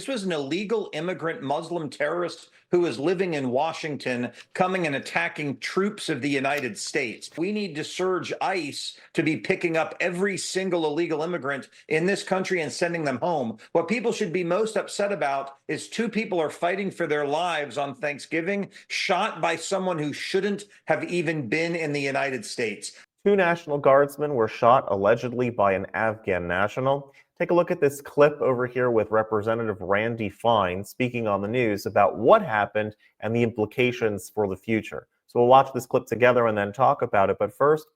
This was an illegal immigrant Muslim terrorist who is living in Washington, coming and attacking troops of the United States. We need to surge ICE to be picking up every single illegal immigrant in this country and sending them home. What people should be most upset about is two people are fighting for their lives on Thanksgiving, shot by someone who shouldn't have even been in the United States. Two National Guardsmen were shot allegedly by an Afghan national. Take a look at this clip over here with Representative Randy Fine speaking on the news about what happened and the implications for the future. So we'll watch this clip together and then talk about it. But first,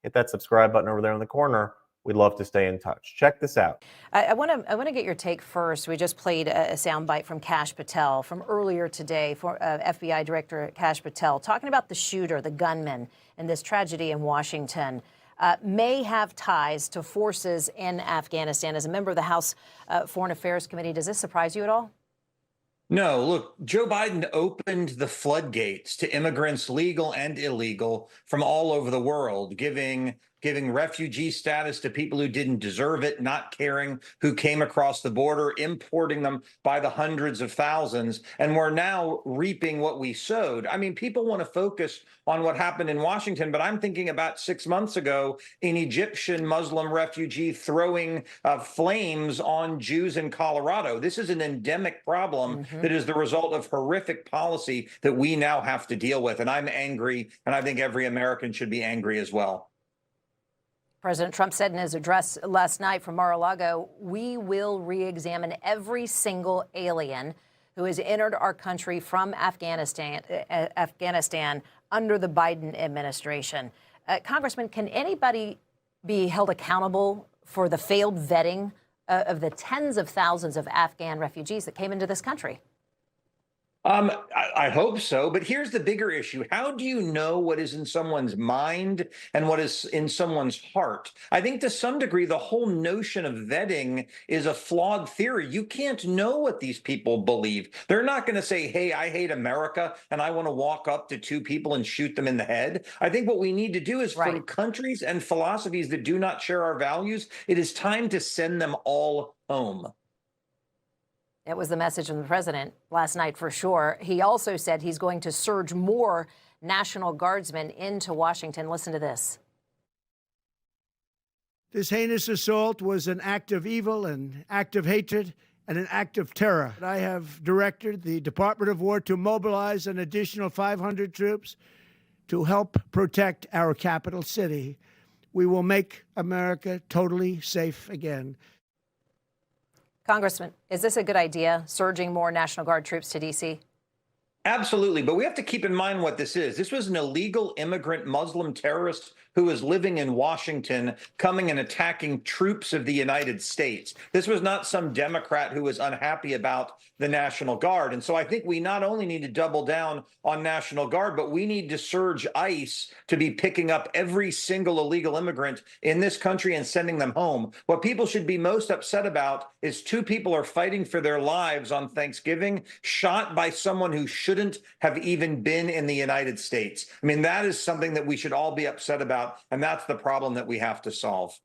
hit that subscribe button over there in the corner. We'd love to stay in touch. Check this out. I want to get your take first. We just played a soundbite from Kash Patel from earlier today, for FBI Director Kash Patel, talking about the shooter, the gunman, in this tragedy in Washington. May have ties to forces in Afghanistan. As a member of the House Foreign Affairs Committee, does this surprise you at all? No, look, Joe Biden opened the floodgates to immigrants, legal and illegal, from all over the world, giving refugee status to people who didn't deserve it, not caring who came across the border, importing them by the hundreds of thousands. And we're now reaping what we sowed. I mean, people want to focus on what happened in Washington, but I'm thinking about 6 months ago, an Egyptian Muslim refugee throwing flames on Jews in Colorado. This is an endemic problem that is the result of horrific policy that we now have to deal with. And I'm angry, and I think every American should be angry as well. President Trump said in his address last night from Mar-a-Lago, we will re-examine every single alien who has entered our country from Afghanistan under the Biden administration. Congressman, can anybody be held accountable for the failed vetting of the tens of thousands of Afghan refugees that came into this country? I hope so, but here's the bigger issue. How do you know what is in someone's mind and what is in someone's heart? I think to some degree, the whole notion of vetting is a flawed theory. You can't know what these people believe. They're not going to say, hey, I hate America and I want to walk up to two people and shoot them in the head. I think what we need to do is for countries and philosophies that do not share our values, it is time to send them all home. It was the message from the president last night for sure. He also said he's going to surge more National Guardsmen into Washington. Listen to this. This heinous assault was an act of evil, an act of hatred, and an act of terror. I have directed the Department of War to mobilize an additional 500 troops to help protect our capital city. We will make America totally safe again. Congressman, is this a good idea, surging more National Guard troops to D.C.? Absolutely, but we have to keep in mind what this is. This was an illegal immigrant Muslim terrorist who was living in Washington, coming and attacking troops of the United States. This was not some Democrat who was unhappy about the National Guard. And so I think we not only need to double down on National Guard, but we need to surge ICE to be picking up every single illegal immigrant in this country and sending them home. What people should be most upset about is two people are fighting for their lives on Thanksgiving, shot by someone who shouldn't have even been in the United States. I mean, that is something that we should all be upset about. And that's the problem that we have to solve.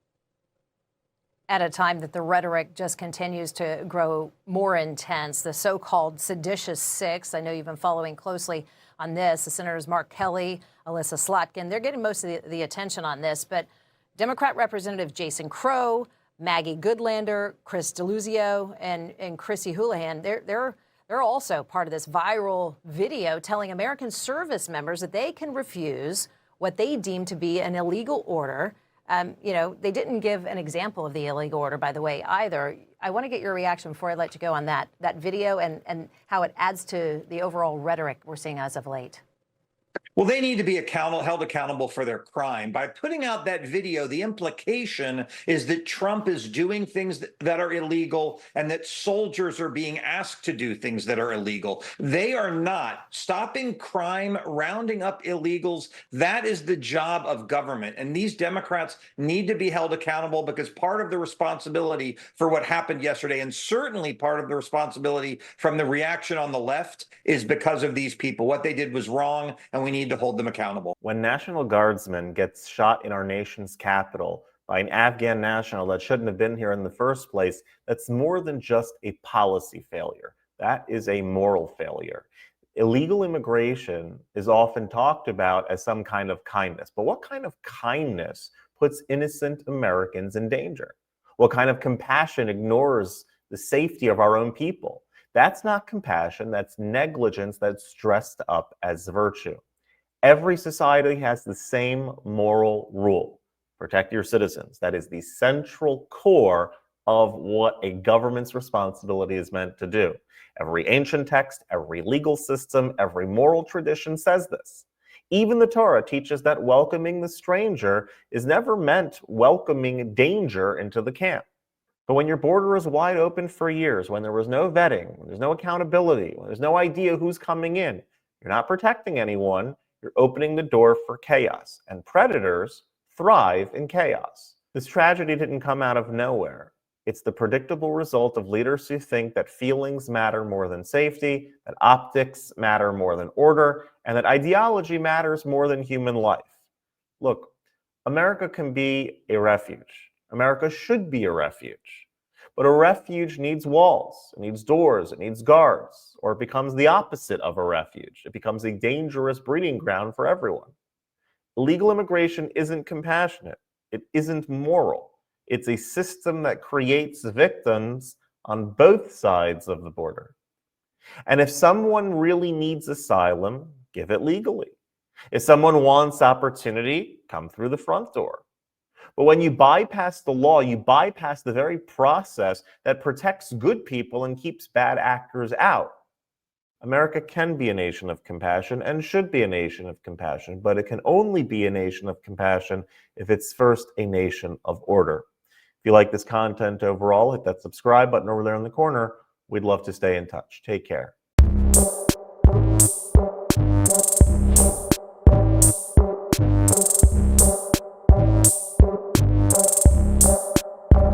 At a time that the rhetoric just continues to grow more intense, the so-called seditious six, I know you've been following closely on this, the Senators Mark Kelly, Alyssa Slotkin, they're getting most of the attention on this, but Democrat Representative Jason Crow, Maggie Goodlander, Chris Deluzio, and Chrissy Houlihan, they're also part of this viral video telling American service members that they can refuse what they deem to be an illegal order. You know, they didn't give an example of the illegal order, by the way, either. I want to get your reaction before I let you go on that video and how it adds to the overall rhetoric we're seeing as of late. Well, they need to be held accountable for their crime. By putting out that video, the implication is that Trump is doing things that are illegal and that soldiers are being asked to do things that are illegal. They are not. Stopping crime, rounding up illegals, that is the job of government. And these Democrats need to be held accountable because part of the responsibility for what happened yesterday, and certainly part of the responsibility from the reaction on the left, is because of these people. What they did was wrong, and we need to hold them accountable. When National Guardsmen gets shot in our nation's capital by an Afghan national that shouldn't have been here in the first place, that's more than just a policy failure. That is a moral failure. Illegal immigration is often talked about as some kind of kindness. But what kind of kindness puts innocent Americans in danger? What kind of compassion ignores the safety of our own people? That's not compassion, that's negligence that's dressed up as virtue. Every society has the same moral rule. Protect your citizens. That is the central core of what a government's responsibility is meant to do. Every ancient text, every legal system, every moral tradition says this. Even the Torah teaches that welcoming the stranger is never meant welcoming danger into the camp. But when your border is wide open for years, when there was no vetting, when there's no accountability, when there's no idea who's coming in, you're not protecting anyone, you're opening the door for chaos. And predators thrive in chaos. This tragedy didn't come out of nowhere. It's the predictable result of leaders who think that feelings matter more than safety, that optics matter more than order, and that ideology matters more than human life. Look, America can be a refuge. America should be a refuge. But a refuge needs walls, it needs doors, it needs guards, or it becomes the opposite of a refuge. It becomes a dangerous breeding ground for everyone. Illegal immigration isn't compassionate. It isn't moral. It's a system that creates victims on both sides of the border. And if someone really needs asylum, give it legally. If someone wants opportunity, come through the front door. But when you bypass the law, you bypass the very process that protects good people and keeps bad actors out. America can be a nation of compassion and should be a nation of compassion, but it can only be a nation of compassion if it's first a nation of order. If you like this content overall, hit that subscribe button over there in the corner. We'd love to stay in touch. Take care.